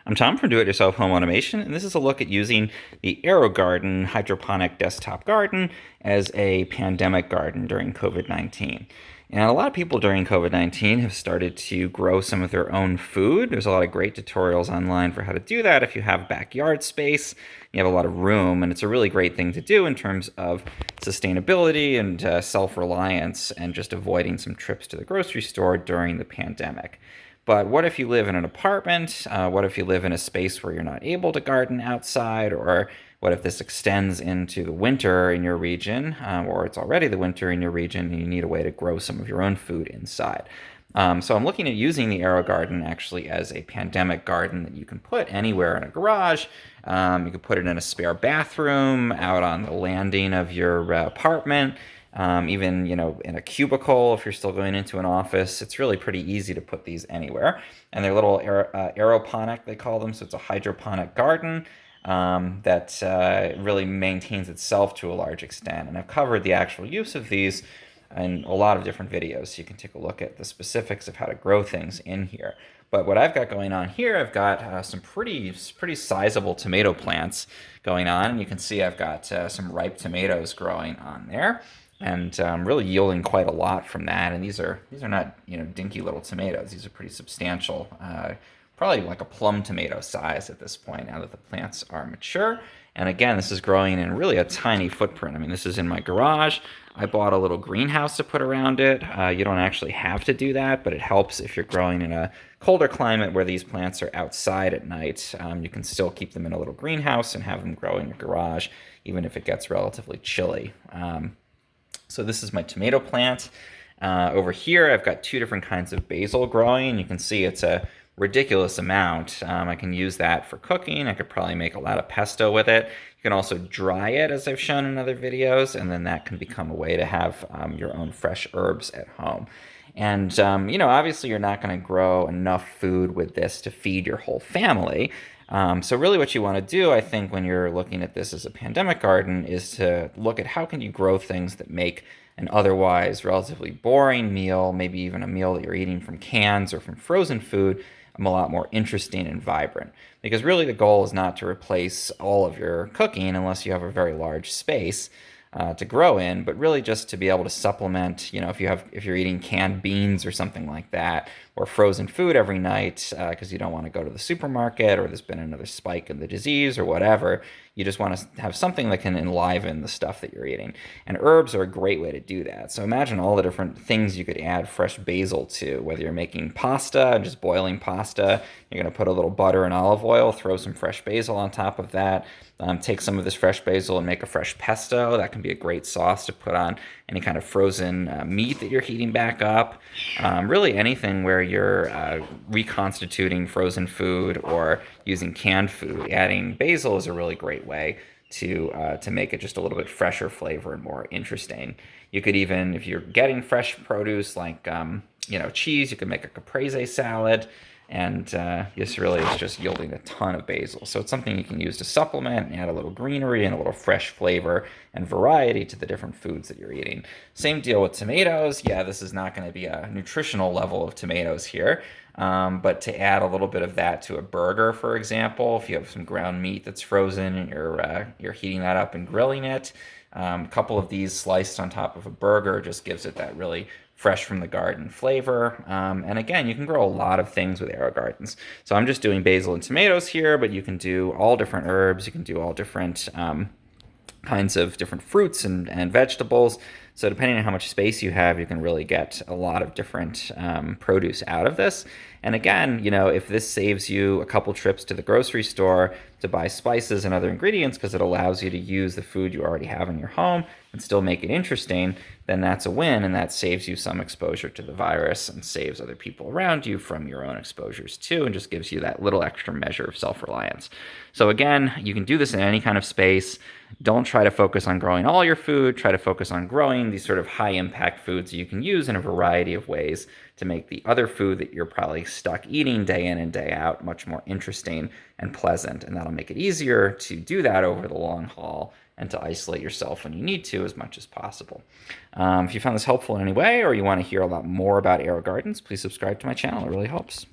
I'm Tom from Do-It-Yourself Home Automation, and this is a look at using the Aerogarden hydroponic desktop garden as a pandemic garden during COVID-19. And a lot of people during COVID-19 have started to grow some of their own food. There's a lot of great tutorials online for how to do that if you have backyard space, you have a lot of room, and it's a really great thing to do in terms of sustainability and self-reliance and just avoiding some trips to the grocery store during the pandemic. But what if you live in an apartment? What if you live in a space where you're not able to garden outside? Or what if this extends into the winter in your region, or it's already the winter in your region and you need a way to grow some of your own food inside? So I'm looking at using the Aerogarden actually as a pandemic garden that you can put anywhere in a garage. You can put it in a spare bathroom, out on the landing of your apartment. Even in a cubicle if you're still going into an office. It's really pretty easy to put these anywhere, and they're little aeroponic, they call them. So it's a hydroponic garden that really maintains itself to a large extent, and I've covered the actual use of these in a lot of different videos, so you can take a look at the specifics of how to grow things in here. But what I've got going on here, I've got some pretty sizable tomato plants going on, and you can see I've got some ripe tomatoes growing on there, and really yielding quite a lot from that. And these are not dinky little tomatoes. These are pretty substantial, probably like a plum tomato size at this point now that the plants are mature. And again, this is growing in really a tiny footprint. I mean, this is in my garage. I bought a little greenhouse to put around it. You don't actually have to do that, but it helps if you're growing in a colder climate where these plants are outside at night. You can still keep them in a little greenhouse and have them grow in your garage, even if it gets relatively chilly. So this is my tomato plant. Over here, I've got two different kinds of basil growing. You can see it's a ridiculous amount. I can use that for cooking. I could probably make a lot of pesto with it. You can also dry it, as I've shown in other videos, and then that can become a way to have your own fresh herbs at home. And, obviously you're not going to grow enough food with this to feed your whole family. So really what you want to do, I think, when you're looking at this as a pandemic garden is to look at how can you grow things that make an otherwise relatively boring meal, maybe even a meal that you're eating from cans or from frozen food, a lot more interesting and vibrant. Because really the goal is not to replace all of your cooking unless you have a very large space to grow in, but really just to be able to supplement, if you're eating canned beans or something like that, or frozen food every night because you don't want to go to the supermarket, or there's been another spike in the disease or whatever. You just want to have something that can enliven the stuff that you're eating. And herbs are a great way to do that. So imagine all the different things you could add fresh basil to, whether you're making pasta, just boiling pasta, you're going to put a little butter and olive oil, throw some fresh basil on top of that, take some of this fresh basil and make a fresh pesto. That can be a great sauce to put on any kind of frozen meat that you're heating back up. Really anything where you're reconstituting frozen food or using canned food. Adding basil is a really great way to make it just a little bit fresher flavor and more interesting. You could even, if you're getting fresh produce like cheese, you could make a caprese salad. And this really is just yielding a ton of basil. So it's something you can use to supplement and add a little greenery and a little fresh flavor and variety to the different foods that you're eating. Same deal with tomatoes. Yeah, this is not going to be a nutritional level of tomatoes here. But to add a little bit of that to a burger, for example, if you have some ground meat that's frozen and you're heating that up and grilling it, a couple of these sliced on top of a burger just gives it that really fresh from the garden flavor. And again, you can grow a lot of things with Aerogardens. So I'm just doing basil and tomatoes here, but you can do all different herbs. You can do all different kinds of different fruits and vegetables. So depending on how much space you have, you can really get a lot of different produce out of this. And again, if this saves you a couple trips to the grocery store to buy spices and other ingredients because it allows you to use the food you already have in your home and still make it interesting, then that's a win, and that saves you some exposure to the virus and saves other people around you from your own exposures too, and just gives you that little extra measure of self-reliance. So again, you can do this in any kind of space. Don't try to focus on growing all your food. Try to focus on growing these sort of high-impact foods you can use in a variety of ways to make the other food that you're probably stuck eating day in and day out much more interesting and pleasant. And that'll make it easier to do that over the long haul and to isolate yourself when you need to as much as possible. If you found this helpful in any way, or you want to hear a lot more about Aerogardens, please subscribe to my channel. It really helps.